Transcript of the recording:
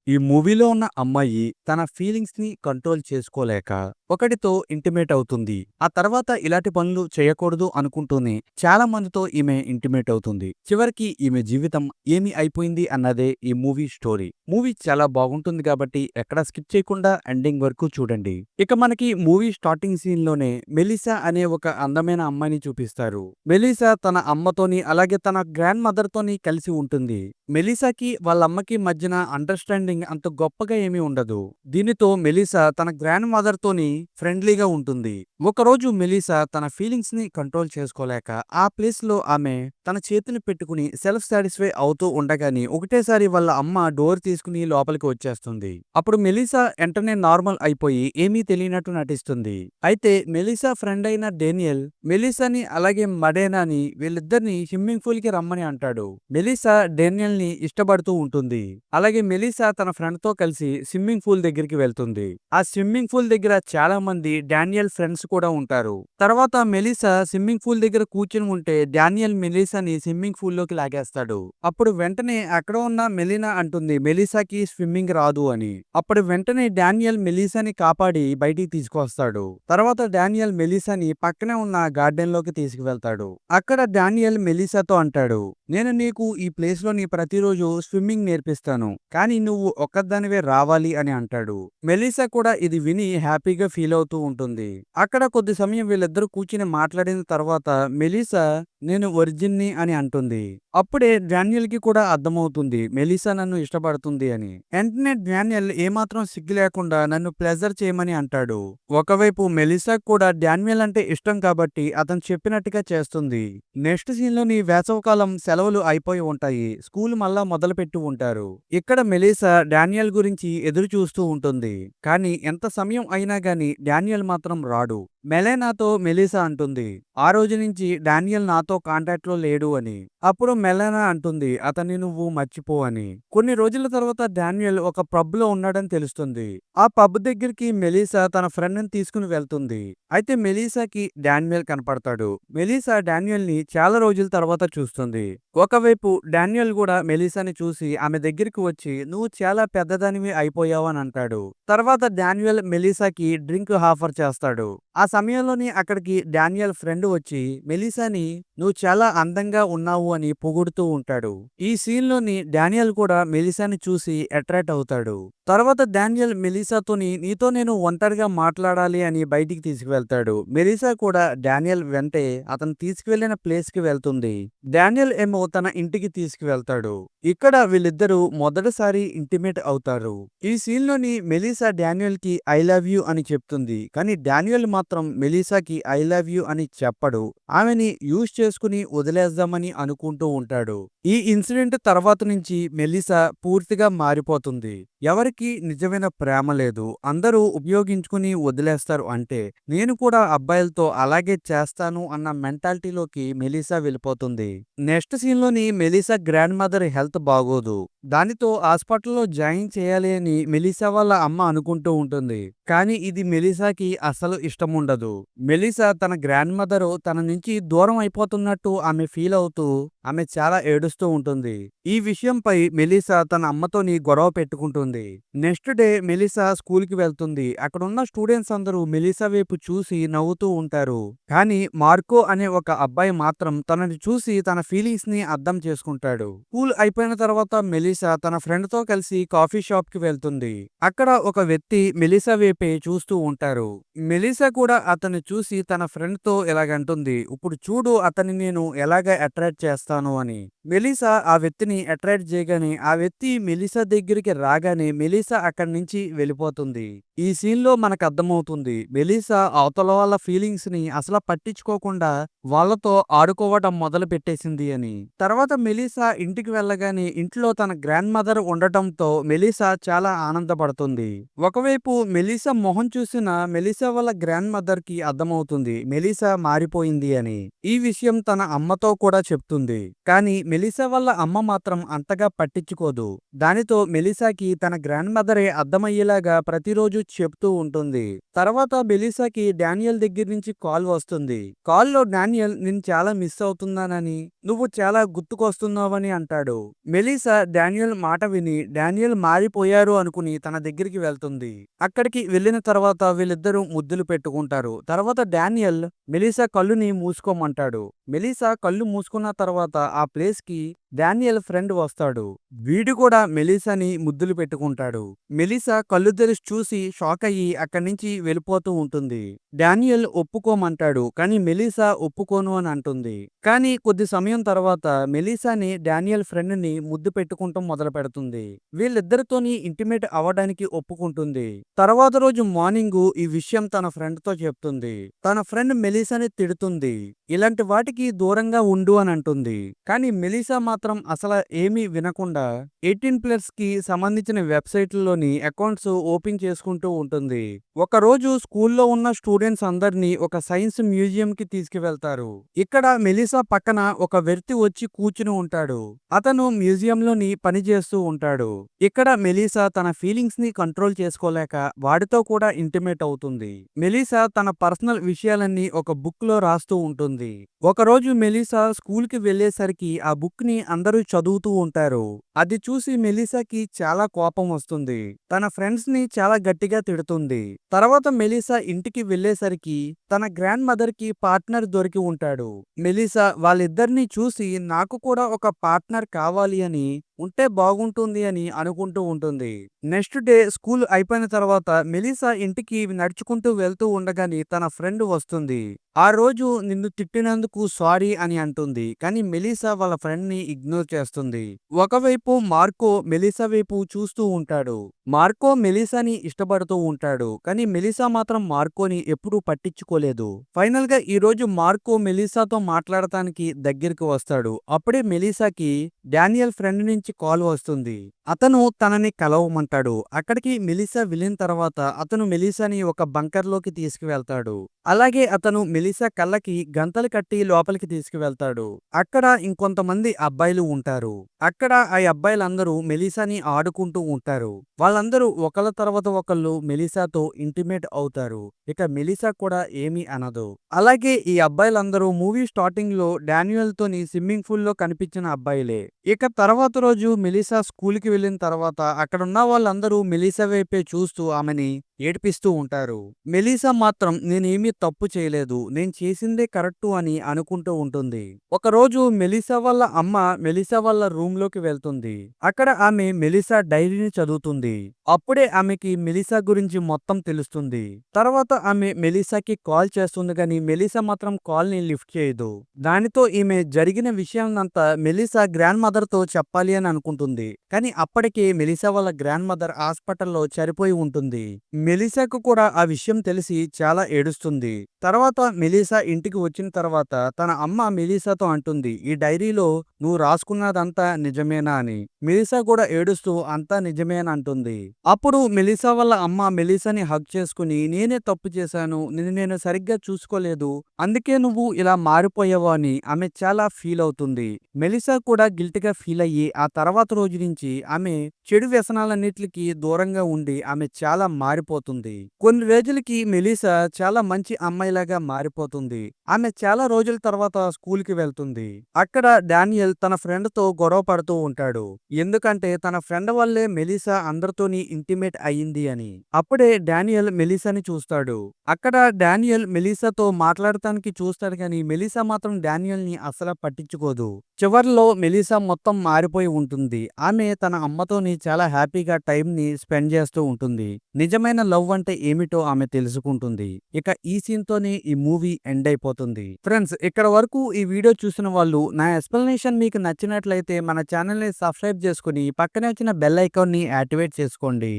ఈ మూవీలో ఉన్న అమ్మాయి తన ఫీలింగ్స్ ని కంట్రోల్ చేసుకోలేక ఒకడితో ఇంటిమేట్ అవుతుంది. ఆ తర్వాత ఇలాంటి పనులు చేయకూడదు అనుకుంటూనే చాలా మందితో ఈమె ఇంటిమేట్ అవుతుంది. చివరికి ఈమె జీవితం ఏమి అయిపోయింది అన్నదే ఈ మూవీ స్టోరీ. మూవీ చాలా బాగుంటుంది కాబట్టి ఎక్కడ స్కిప్ చేయకుండా ఎండింగ్ వరకు చూడండి. ఇక మనకి మూవీ స్టార్టింగ్ సీన్ లోనే మెలిసా అనే ఒక అందమైన అమ్మాయిని చూపిస్తారు. మెలిసా తన అమ్మతోని అలాగే తన గ్రాండ్ మదర్ తోని కలిసి ఉంటుంది. మెలిసాకి వాళ్ళ అమ్మకి మధ్యన అండర్స్టాండింగ్ అంత గొప్పగా ఏమీ ఉండదు. దీనితో మెలిసా తన గ్రాండ్ మదర్ తోని ఫ్రెండ్లీగా ఉంటుంది. ఒకరోజు మెలిసా తన ఫీలింగ్స్ ని కంట్రోల్ చేసుకోలేక ఆ ప్లేస్ లో ఆమె తన చేతిని పెట్టుకుని సెల్ఫ్ సాటిస్ఫై అవుతూ ఉండగానే ఒకటేసారి వాళ్ళ అమ్మ డోర్ తీసుకుని లోపలికి వచ్చేస్తుంది. అప్పుడు మెలిసా వెంటనే నార్మల్ అయిపోయి ఏమీ తెలియనట్టు నటిస్తుంది. అయితే మెలిసా ఫ్రెండ్ అయిన డేనియల్ మెలిసాని అలాగే మడేనాని వీళ్ళిద్దరిని స్విమ్మింగ్ పూల్ కి రమ్మని అంటాడు. మెలిసా డేనియల్ ని ఇష్టపడుతూ ఉంటుంది. అలాగే మెలిసా తన ఫ్రెండ్ తో కలిసి స్విమ్మింగ్ పూల్ దగ్గరికి వెళ్తుంది. ఆ స్విమ్మింగ్ పూల్ దగ్గర చాలా మంది డానియల్ ఫ్రెండ్స్ కూడా ఉంటారు. తర్వాత మెలిసా స్విమ్మింగ్ పూల్ దగ్గర కూర్చుని ఉంటే డానియల్ మెలిసాని స్విమ్మింగ్ పూల్ లోకి లాగేస్తాడు. అప్పుడు వెంటనే అక్కడ ఉన్న మెలినా అంటుంది మెలిసాకి స్విమ్మింగ్ రాదు అని. అప్పుడు వెంటనే డానియల్ మెలిసాని కాపాడి బయటికి తీసుకొస్తాడు. తర్వాత డానియల్ మెలిసాని పక్కనే ఉన్న గార్డెన్ లోకి తీసుకువెళ్తాడు. అక్కడ డానియల్ మెలిసాతో అంటాడు, నేను నీకు ఈ ప్లేస్ లో నీ ప్రతిరోజు స్విమ్మింగ్ నేర్పిస్తాను, కానీ నువ్వు ఒక్కదానివే రావాలి అని అంటాడు. మెలిసా కూడా ఇది విని హ్యాపీగా ఫీల్ అవుతూ ఉంటుంది. అక్కడ కొద్ది సమయం వీళ్ళిద్దరూ కూర్చుని మాట్లాడిన తర్వాత మెలిసా నేను ఒరిజిన్ని అని అంటుంది. అప్పుడే డానియల్ కి కూడా అర్థమవుతుంది మెలిసా నన్ను ఇష్టపడుతుంది అని. వెంటనే డానియల్ ఏమాత్రం సిగ్గు లేకుండా నన్ను ప్లెజర్ చేయమని అంటాడు. ఒకవైపు మెలిసా కూడా డానియల్ అంటే ఇష్టం కాబట్టి అతను చెప్పినట్టుగా చేస్తుంది. నెక్స్ట్ సీన్ లోని వేసవకాలం సెలవులు అయిపోయి ఉంటాయి. స్కూల్ మళ్ళా మొదలుపెట్టి ఉంటారు. ఇక్కడ మెలిసా డానియల్ గురించి ఎదురు చూస్తూ ఉంటుంది. కానీ ఎంత సమయం అయినా గాని డానియల్ మాత్రం రాడు. మెలెనాతో మెలిసా అంటుంది, ఆ రోజు నుంచి డానియల్ నాతో కాంటాక్ట్ లో లేడు అని. అప్పుడు మెలెనా అంటుంది అతన్ని నువ్వు మర్చిపో అని. కొన్ని రోజుల తర్వాత డానియల్ ఒక పబ్ లో ఉన్నాడని తెలుస్తుంది. ఆ పబ్ దగ్గరికి మెలిసా తన ఫ్రెండ్ ని తీసుకుని వెళ్తుంది. అయితే మెలిసాకి డానియల్ కనపడతాడు. మెలిసా డానియల్ ని చాలా రోజుల తర్వాత చూస్తుంది. ఒకవైపు డానియల్ కూడా మెలిసాని చూసి ఆమె దగ్గరికి వచ్చి నువ్వు చాలా పెద్దదానివి అయిపోయావు అని అంటాడు. తర్వాత డానియల్ మెలిసాకి డ్రింక్ ఆఫర్ చేస్తాడు. ఆ సమయంలోని అక్కడికి డానియల్ ఫ్రెండ్ వచ్చి మెలిసాని నువ్వు చాలా అందంగా ఉన్నావు అని పొగుడుతూ ఉంటాడు. ఈ సీన్ లోని డానియల్ కూడా మెలిసాని చూసి అట్రాక్ట్ అవుతాడు. తర్వాత డానియల్ మెలిసాతోని నీతో నేను ఒంటరిగా మాట్లాడాలి అని బయటికి తీసుకువెళ్తాడు. మెలిసా కూడా డానియల్ వెంటే అతను తీసుకువెళ్లిన ప్లేస్ కి వెళ్తుంది. డానియల్ ఏమో తన ఇంటికి తీసుకువెళ్తాడు. ఇక్కడ వీళ్ళిద్దరూ మొదటిసారి ఇంటిమేట్ అవుతారు. ఈ సీన్ లోని మెలిసా డానియల్ కి ఐ లవ్ యూ అని చెప్తుంది. కానీ డానియల్ మాత్రం మెలిసాకి ఐ లవ్ యూ అని చెప్పడు. ఆమెని యూజ్ చేసుకుని వదిలేద్దామని అనుకుంటూ ఉంటాడు. ఈ ఇన్సిడెంట్ తర్వాత నుంచి మెలిసా పూర్తిగా మారిపోతుంది. ఎవరికి నిజమైన ప్రేమ లేదు, అందరూ ఉపయోగించుకుని వదిలేస్తారు. అంటే నేను కూడా అబ్బాయిలతో అలాగే చేస్తాను అన్న మెంటాలిటీలోకి మెలిసా వెళ్ళిపోతుంది. నెక్స్ట్ సీన్ లోని మెలిసా గ్రాండ్ మదర్ హెల్త్ బాగోదు. దానితో హాస్పిటల్లో జాయిన్ చేయాలి అని మెలిసా వాళ్ళ అమ్మ అనుకుంటూ ఉంటుంది. కానీ ఇది మెలిసాకి అసలు ఇష్టం ఉండదు. మెలిసా తన గ్రాండ్ మదర్ తన నుంచి దూరం అయిపోతున్నట్టు ఆమె ఫీల్ అవుతూ ఆమె చాలా ఏడుస్తూ ఉంటుంది. ఈ విషయంపై మెలిసా తన అమ్మతోని గొడవ పెట్టుకుంటుంది. నెక్స్ట్ డే మెలిసా స్కూల్ కి వెళ్తుంది. అక్కడున్న స్టూడెంట్స్ అందరూ మెలిసా వైపు చూసి నవ్వుతూ ఉంటారు. కానీ మార్కో అనే ఒక అబ్బాయి మాత్రం తనని చూసి తన ఫీలింగ్స్ ని అర్థం చేసుకుంటాడు. స్కూల్ అయిపోయిన తర్వాత మెలిసా తన ఫ్రెండ్ తో కలిసి కాఫీ షాప్ కి వెళ్తుంది. అక్కడ ఒక వ్యక్తి మెలిసా వైపే చూస్తూ ఉంటారు. మెలిసా కూడా అతన్ని చూసి తన ఫ్రెండ్ తో ఇలాగంటుంది, ఇప్పుడు చూడు అతన్ని నేను ఎలాగ అట్రాక్ట్ చేస్తాను అని. మెలిసా ఆ వ్యక్తిని అట్రాక్ట్ చేయగానే ఆ వ్యక్తి మెలిసా దగ్గరికి రాగానే మెలిసా అక్కడి నుంచి వెళ్ళిపోతుంది. ఈ సీన్ లో మనకు అర్థమవుతుంది మెలిసా అవతల వాళ్ళ ఫీలింగ్స్ ని అసలు పట్టించుకోకుండా వాళ్ళతో ఆడుకోవడం మొదలు పెట్టేసింది అని. తర్వాత మెలిసా ఇంటికి వెళ్ళగానే ఇంట్లో తన గ్రాండ్ మదర్ ఉండటంతో మెలిసా చాలా ఆనందపడుతుంది. ఒకవైపు మెలిసా మొహం చూసిన మెలిసా వాళ్ళ గ్రాండ్ మదర్ కి అర్థమవుతుంది మెలిసా మారిపోయింది అని. ఈ విషయం విషయం తన అమ్మతో కూడా చెప్తుంది. కానీ మెలిసా వాళ్ళ అమ్మ మాత్రం అంతగా పట్టించుకోదు. దానితో మెలిసాకి తన గ్రాండ్ మదరే అర్థమయ్యేలాగా ప్రతిరోజు చెప్తూ ఉంటుంది. తర్వాత మెలిసాకి డానియల్ దగ్గర నుంచి కాల్ వస్తుంది. కాల్లో డానియల్ నేను చాలా మిస్ అవుతున్నానని, నువ్వు చాలా గుర్తుకొస్తున్నావని అంటాడు. మెలిసా డానియల్ మాట విని డానియల్ మారిపోయారు అనుకుని తన దగ్గరికి వెళ్తుంది. అక్కడికి వెళ్ళిన తర్వాత వీళ్ళిద్దరూ ముద్దులు పెట్టుకుంటారు. తర్వాత డానియల్ మెలిసా కళ్ళుని మూసుకోమంటాడు. మెలిసా కళ్ళు మూసుకున్న తర్వాత ఆ ప్లేస్ కి డానియల్ ఫ్రెండ్ వస్తాడు. వీడు కూడా మెలిసాని ముద్దులు పెట్టుకుంటాడు. మెలిసా కళ్ళు తెరిచి చూసి షాక్ అయ్యి అక్కడి నుంచి వెళ్ళిపోతూ ఉంటుంది. డానియల్ ఒప్పుకోమంటాడు. కానీ మెలిసా ఒప్పుకోను అని అంటుంది. కానీ కొద్ది సమయం తర్వాత మెలిసాని డానియల్ ఫ్రెండ్ ని ముద్దు పెట్టుకుంటూ మొదలు పెడుతుంది. వీళ్ళిద్దరితోని ఇంటిమేట్ అవ్వడానికి ఒప్పుకుంటుంది. తర్వాత రోజు మార్నింగ్ ఈ విషయం తన ఫ్రెండ్ తో చెప్తుంది. తన ఫ్రెండ్ మెలిసాని తిడుతుంది. ఇలాంటి వాటికి దూరంగా ఉండు అని అంటుంది. కానీ మెలిసా మాత్రం అసలు ఏమీ వినకుండా 18+ కి సంబంధించిన వెబ్సైట్లలోని అకౌంట్స్ ఓపెన్ చేసుకుంటూ ఉంటుంది. ఒకరోజు స్కూల్లో ఉన్న స్టూడెంట్స్ అందరినీ ఒక సైన్స్ మ్యూజియం కి తీసుకువెళ్తారు. ఇక్కడ మెలిసా పక్కన ఒక వ్యక్తి వచ్చి కూర్చుని ఉంటాడు. అతను మ్యూజియంలోని పని చేస్తూ ఉంటాడు. ఇక్కడ మెలిసా తన ఫీలింగ్స్ ని కంట్రోల్ చేసుకోలేక వాడితో కూడా ఇంటిమేట్ అవుతుంది. మెలిసా తన పర్సనల్ విషయాలన్నీ ఒక బుక్ లో రాస్తూ ఉంటుంది. ఒకరోజు మెలిసా స్కూల్ కి వెళ్లేసరికి ఆ బుక్ ని అందరూ చదువుతూ ఉంటారు. అది చూసి మెలిసాకి చాలా కోపం వస్తుంది. తన ఫ్రెండ్స్ ని చాలా గట్టిగా తిడుతుంది. తర్వాత మెలిసా ఇంటికి వెళ్లేసరికి తన గ్రాండ్ మదర్ కి పార్ట్నర్ దొరికి ఉంటాడు. మెలిసా వాళ్ళిద్దరినీ చూసి నాకు కూడా ఒక పార్ట్నర్ కావాలి అని, ఉంటే బాగుంటుంది అని అనుకుంటూ ఉంటుంది. నెక్స్ట్ డే స్కూల్ అయిపోయిన తర్వాత మెలిసా ఇంటికి నడుచుకుంటూ వెళ్తూ ఉండగానే తన ఫ్రెండ్ వస్తుంది. ఆ రోజు నిన్ను తిట్టినందుకు సారీ అని అంటుంది. కానీ మెలిసా వాళ్ళ ఫ్రెండ్ ని ఇగ్నోర్ చేస్తుంది. ఒకవైపు మార్కో మెలిసా వైపు చూస్తూ ఉంటాడు. మార్కో మెలిసాని ఇష్టపడుతూ ఉంటాడు. కానీ మెలిసా మాత్రం మార్కోని ఎప్పుడూ పట్టించుకోలేదు. ఫైనల్ గా ఈ రోజు మార్కో మెలిసాతో మాట్లాడటానికి దగ్గరికి వస్తాడు. అప్పుడే మెలిసాకి డానియల్ ఫ్రెండ్ నుంచి కాల్ వస్తుంది. అతను తనని కలవమంటాడు. అక్కడికి మెలిసా వెళ్ళిన తర్వాత అతను మెలిసాని ఒక బంకర్ లోకి తీసుకువెళ్తాడు. అలాగే అతను మెలిసా కళ్ళకి గంతలు కట్టి లోపలికి తీసుకువెళ్తాడు. అక్కడ ఇంకొంతమంది అబ్బాయిలు ఉంటారు. అక్కడ ఆ అబ్బాయిలందరూ మెలిసాని ఆడుకుంటూ ఉంటారు. వాళ్ళందరూ ఒకళ్ళ తర్వాత ఒకళ్ళు మెలిసాతో ఇంటిమేట్ అవుతారు. ఇక మెలిసా కూడా ఏమీ అనదు. అలాగే ఈ అబ్బాయిలందరూ మూవీ స్టార్టింగ్ లో డానియల్ తోని స్విమ్మింగ్ పూల్ లో కనిపించిన అబ్బాయిలే. ఇక తర్వాత రోజు మెలిసా స్కూల్ కి వెళ్ళిన తర్వాత అక్కడున్న వాళ్ళందరూ మెలిసా వైపే చూస్తూ ఆమెని ఏడిపిస్తూ ఉంటారు. మెలిసా మాత్రం నేనేమీ తప్పు చేయలేదు, నేను చేసిందే కరెక్టు అని అనుకుంటూ ఉంటుంది. ఒకరోజు మెలిసా వాళ్ళ అమ్మ మెలిసా వాళ్ళ రూమ్ లోకి వెళ్తుంది. అక్కడ ఆమె మెలిసా డైరీని చదువుతుంది. అప్పుడే ఆమెకి మెలిసా గురించి మొత్తం తెలుస్తుంది. తర్వాత ఆమె మెలిసాకి కాల్ చేస్తుంది కానీ మెలిసా మాత్రం కాల్ ని లిఫ్ట్ చేయదు. దానితో ఈమె జరిగిన విషయాన్నంతా మెలిసా గ్రాండ్ మదర్ తో చెప్పాలి అని అనుకుంటుంది. కానీ అప్పటికే మెలిసా వాళ్ళ గ్రాండ్ మదర్ హాస్పిటల్లో చనిపోయి ఉంటుంది. మెలిసాకు కూడా ఆ విషయం తెలిసి చాలా ఏడుస్తుంది. తర్వాత మెలిసా ఇంటికి వచ్చిన తర్వాత తన అమ్మ మెలిసాతో అంటుంది, ఈ డైరీలో నువ్వు రాసుకున్నదంతా నిజమేనా అని. మెలిసా కూడా ఏడుస్తూ అంతా నిజమే అని అంటుంది. అప్పుడు మెలిసా వాళ్ళ అమ్మ మెలిసాని హగ్ చేసుకుని నేనే తప్పు చేశాను, నిన్ను నేను సరిగ్గా చూసుకోలేదు, అందుకే నువ్వు ఇలా మారిపోయావు అని ఆమె చాలా ఫీల్ అవుతుంది. మెలిసా కూడా గిల్టీగా ఫీల్ అయ్యి ఆ తర్వాత రోజు నుంచి ఆమె చెడు వ్యసనాలన్నిటికీ దూరంగా ఉండి ఆమె చాలా మారిపోతుంది. కొన్ని రోజులకి మెలిసా చాలా మంచి అమ్మాయిలాగా మారిపోతుంది. ఆమె చాలా రోజుల తర్వాత స్కూల్ కి వెళ్తుంది. అక్కడ డానియల్ తన ఫ్రెండ్ తో గొడవ పడుతూ ఉంటాడు. ఎందుకంటే తన ఫ్రెండ్ వల్లే మెలిసా అందరితోని ఇంటిమేట్ అయ్యింది అని. అప్పుడే డానియల్ మెలిసాని చూస్తాడు. అక్కడ డానియల్ మెలిసాతో మాట్లాడటానికి చూస్తాడు కానీ మెలిసా మాత్రం డానియల్ ని అసలు పట్టించుకోదు. చివర్లో మెలిసా మొత్తం మారిపోయి ఉంటుంది. ఆమె తన అమ్మతోని చాలా హ్యాపీగా టైం ని స్పెండ్ చేస్తూ ఉంటుంది. నిజమైన లవ్ అంటే ఏమిటో ఆమె తెలుసుకుంటుంది. ఇక ఈ సీన్ తోనే ఈ మూవీ ఎండ్ అయిపోతుంది. ఫ్రెండ్స్, ఇక్కడ వరకు ఈ వీడియో చూసిన వాళ్ళు నా ఎక్స్ప్లెనేషన్ మీకు నచ్చినట్లయితే మన ఛానల్ ని సబ్స్క్రైబ్ చేసుకుని పక్కనే వచ్చిన బెల్ ఐకాన్ ని యాక్టివేట్ చేసుకోండి.